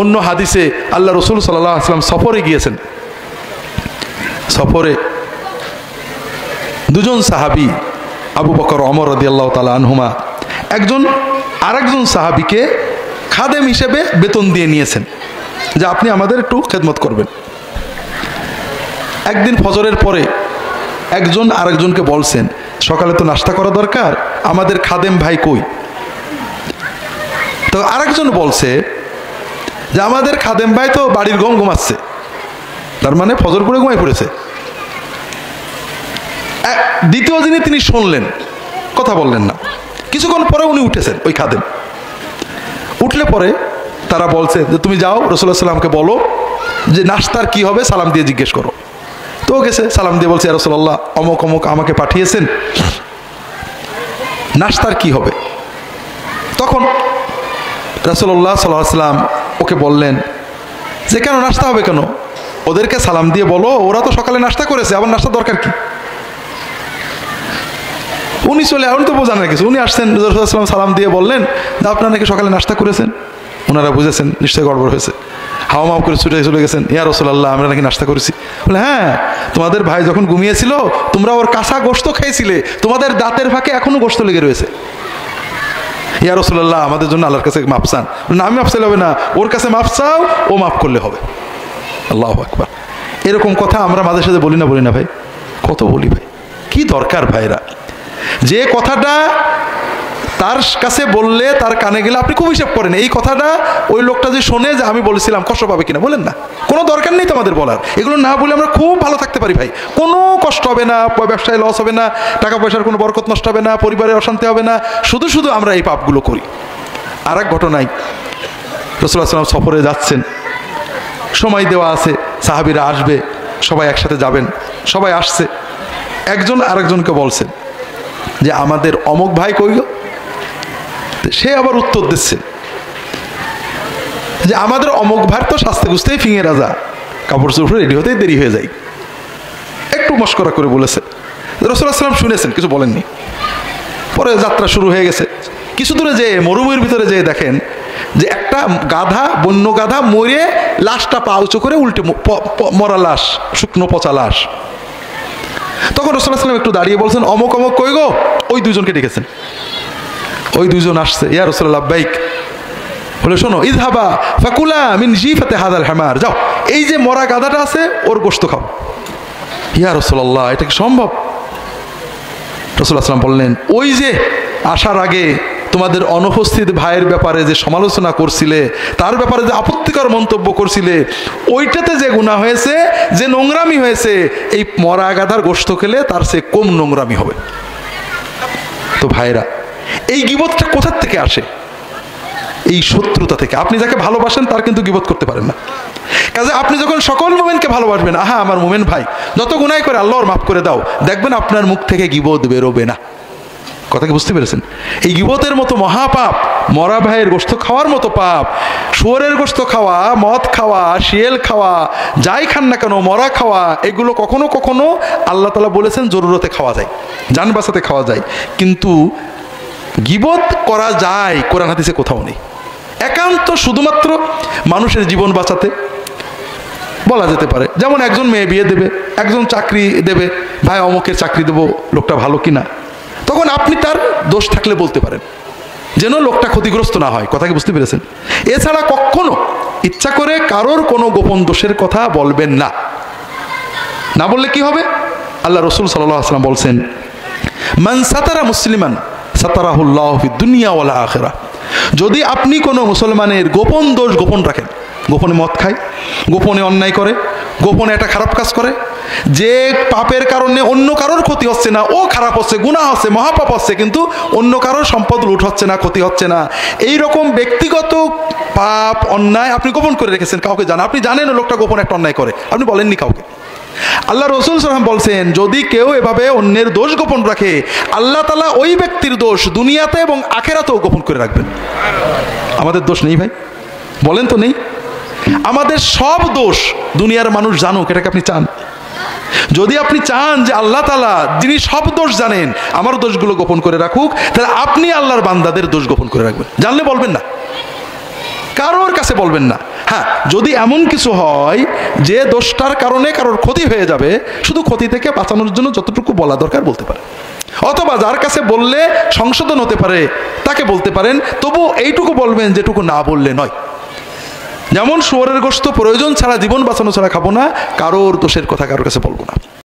অন্য হাদিসে আল্লাহ রসুল সাল্লাল্লাহু আলাইহি ওয়াসাল্লাম সফরে গিয়েছেন। সফরে দুজন সাহাবী আবু বকর ওমর রাদিয়াল্লাহু তাআলা আনহুমা একজন আরেকজন সাহাবীকে খাদেম হিসেবে বেতন দিয়ে নিয়েছেন যে আপনি আমাদের একটু খেদমত করবেন। একদিন ফজরের পরে একজন আরেকজনকে বলছেন সকালে তো নাস্তা করা দরকার, আমাদের খাদেম ভাই কই? তো আরেকজন বলছে যে আমাদের খাদেম ভাই তো বাড়ির ঘুমাচ্ছে, তার মানে ফজর পড়ে ঘুমাই পড়েছে। দ্বিতীয় দিনে তিনি শুনলেন, কথা বললেন না। কিছুক্ষণ পরে উনি উঠেছেন, ওই খাদেম উঠলে পরে তারা বলছে যে তুমি যাও রাসূলুল্লাহ সাল্লামকে বলো যে নাস্তার কি হবে, সালাম দিয়ে জিজ্ঞেস করো। তো গেছে, সালাম দিয়ে বলছে ইয়া রাসূলুল্লাহ অমুক অমুক আমাকে পাঠিয়েছেন, নাস্তার কি হবে? তখন রাসূলুল্লাহ সাল্লাল্লাহু আলাইহি ওয়াসাল্লাম ওকে বললেন যে কেন নাস্তা হবে কেন, ওদেরকে সালাম দিয়ে বলো, ওরা তো সকালে নাস্তা করেছে, আবার নাস্তা দরকার কি? উনি চলে এখন তো বোঝান না কিছু, উনি আসছেন রাসূলুল্লাহ সাল্লাল্লাহু আলাইহি ওয়াসাল্লাম সালাম দিয়ে বললেন যে আপনারা নাকি সকালে নাস্তা করেছেন। ওনারা বুঝেছেন নিশ্চয়ই গড়বড় হয়েছে, হাওয়া মাও করে ছুটে চলে গেছেন, ইয়া রাসূলুল্লাহ আমরা নাকি নাস্তা করেছি। বলে হ্যাঁ, তোমাদের ভাই যখন ঘুমিয়েছিল তোমরা ওর কাঁচা গোশত খেয়েছিলে, তোমাদের দাঁতের ফাঁকে এখনো গোশত লেগে রয়েছে। ইয়া রাসূলুল্লাহ আমাদের জন্য আল্লাহর কাছে মাপ চান। না আমি মাপ চাইলে হবে না, ওর কাছে মাপ চাও, ও মাপ করলে হবে। আল্লাহু আকবার। এরকম কথা আমরা মাঝে সাথে বলি না ভাই? কত বলি ভাই, কি দরকার ভাইরা? যে কথাটা তার কাছে বললে তার কানে গেলে আপনি খুব হিসাব করেন এই কথাটা ওই লোকটা যে শোনে যে আমি বলেছিলাম কষ্ট পাবে কিনা, বলেন না? কোনো দরকার নেই তোমাদের বলার, এগুলো না বলে আমরা খুব ভালো থাকতে পারি ভাই। কোনো কষ্ট হবে না, ব্যবসায় লস হবে না, টাকা পয়সার কোনো বরকত নষ্ট হবে না, পরিবারের অশান্তি হবে না, শুধু শুধু আমরা এই পাপগুলো করি। আর এক ঘটনায় রাসূলুল্লাহ সাল্লাল্লাহু আলাইহি ওয়াসাল্লাম সফরে যাচ্ছেন, সময় দেওয়া আছে, সাহাবীরা আসবে, সবাই একসাথে যাবেন, সবাই আসছে। একজন আরেকজনকে বলছেন যে আমাদের অমুক ভাই কই গো? সে আবার উত্তর দিচ্ছে যে আমাদের অমুক ভাই তো শাস্তে গুছতেই ফিঙে রাজা, কাপড় চোপড় রেডি হতেই দেরি হয়ে যায়। একটু মস্করা করে বলেছে। রাসূলুল্লাহ সাল্লাল্লাহু আলাইহি ওয়াসাল্লাম শুনেছেন, কিছু বলেননি। পরে যাত্রা শুরু হয়ে গেছে। কিছু দূরে যেয়ে মরুভূমির ভিতরে যেয়ে দেখেন যে একটা গাধা, বন্য গাধা মরে লাশটা পা উঁচু করে উল্টে, মরা লাশ, শুকনো পচা লাশ। তখন রাসূলুল্লাহ সাল্লাল্লাহু আলাইহি ওয়াসাল্লাম একটু দাঁড়িয়ে বলছেন অমুক অমুক কই গো? ওই দুজনকে ডেকেছেন। ওই দুজন আসছে, ইয়া রাসূলুল্লাহ লাব্বাইক। বলে শোনো, ইযহাবা ফাকুলা মিন জিফাতি হাযাল হামার, যাও এই যে মরা গাধাটা আছে ওর গোশত খাও। ইয়া রাসূলুল্লাহ এটা কি সম্ভব? রাসূলুল্লাহ সাল্লাল্লাহু আলাইহি ওয়াসাল্লাম বললেন ওই যে আসার আগে তোমাদের অনুপস্থিত ভাইয়ের ব্যাপারে যে সমালোচনা করছিলে, তার ব্যাপারে যে আপত্তিকর মন্তব্য করছিলে, ওইটাতে যে গুনাহ হয়েছে, যে নোংরামি হয়েছে, এই মরা গাধার গোশত খেলে তার চেয়ে কম নোংরামি হবে। তো ভাইরা, এই গীবতটা কোথা থেকে আসে? এই শত্রুতা থেকে। আপনি যাকে ভালোবাসেন তার কিন্তু গীবত করতে পারেন না। কাজে আপনি যখন সকল মুমিনকে ভালোবাসবেন, আহা আমার মুমিন ভাই যত গুনাহ করে আল্লাহর মাফ করে দাও, দেখবেন আপনার মুখ থেকে গীবত বেরোবে না। কথা কি বুঝতে পেরেছেন? এই গীবতের মতো মহাপাপ, মরা ভাইয়ের গোশত খাওয়ার মতো পাপ, শুয়োরের গোশত খাওয়া, মদ খাওয়া, শিয়াল খাওয়া, যাই খান না কেন, মরা খাওয়া, এগুলো কখনো কখনো আল্লাহ তাআলা বলেছেন জরুরতে খাওয়া যায়, জান বাঁচাতে খাওয়া যায়, কিন্তু গীবত করা যায় কোরআন হাদিসে কোথাও নেই। একান্ত শুধুমাত্র মানুষের জীবন বাঁচাতে বলা যেতে পারে। যেমন একজন মেয়ে বিয়ে দেবে, একজন চাকরি দেবে, ভাই অমুকের চাকরি দেবো, লোকটা ভালো কিনা, তখন আপনি তার দোষ থাকলে বলতে পারেন, যেন লোকটা ক্ষতিগ্রস্ত না হয়। কথা কি বুঝতে পেরেছেন? এছাড়া কখনো ইচ্ছা করে কারোর কোনো গোপন দোষের কথা বলবেন না। না বললে কি হবে? আল্লাহ রাসূল সাল্লাল্লাহু আলাইহি ওয়াসাল্লাম বলছেন মান সাতারা মুসলিমান সাতারাহুল্লাহু ফিদ দুনিয়া ওয়াল আখিরাহ। যদি আপনি কোনো মুসলমানের গোপন দোষ গোপন রাখেন, গোপনে মদ খায়, গোপনে অন্যায় করে, গোপনে একটা খারাপ কাজ করে, যে পাপের কারণে অন্য কারোর ক্ষতি হচ্ছে না, ও খারাপ হচ্ছে, গুনাহ হচ্ছে, মহাপাপ হচ্ছে, কিন্তু অন্য কারোর সম্পদ লুট হচ্ছে না, ক্ষতি হচ্ছে না, এই রকম ব্যক্তিগত পাপ অন্যায় আপনি গোপন করে রেখেছেন, কাউকে জানা, আপনি জানেন লোকটা গোপন একটা অন্যায় করে, আপনি বলেননি কাউকে। আল্লাহ রাসূল সাল্লাল্লাহু আলাইহি ওয়াসাল্লাম বলছেন যদি কেউ এভাবে অন্যের দোষ গোপন রাখে, আল্লাহ তাআলা ওই ব্যক্তির দোষ দুনিয়াতে এবং আখিরাতেও গোপন করে রাখবেন। আমাদের দোষ নেই ভাই? বলেন তো নেই? আমাদের সব দোষ দুনিয়ার মানুষ জানুক, এটাকে আপনি চান? যদি আপনি চান যে আল্লাহ তাআলা যিনি সব দোষ জানেন আমার দোষগুলো গোপন করে রাখুক, তাহলে আপনি আল্লাহর বান্দাদের দোষ গোপন করে রাখবেন। জানলে বলবেন না, কারোর কাছে বলবেন না। হ্যাঁ, যদি এমন কিছু হয় যে দোষটার কারণে কারোর ক্ষতি হয়ে যাবে, শুধু ক্ষতি থেকে বাঁচানোর জন্য যতটুকু বলা দরকার বলতে পারে, অথবা যার কাছে বললে সংশোধন হতে পারে তাকে বলতে পারেন, তবু এইটুকু বলবেন যেটুকু না বললে নয়। যেমন শুয়োরের গোশত প্রয়োজন ছাড়া, জীবন বাঁচানো ছাড়া খাবো না, কারোর দোষের কথা কারোর কাছে বলবো না।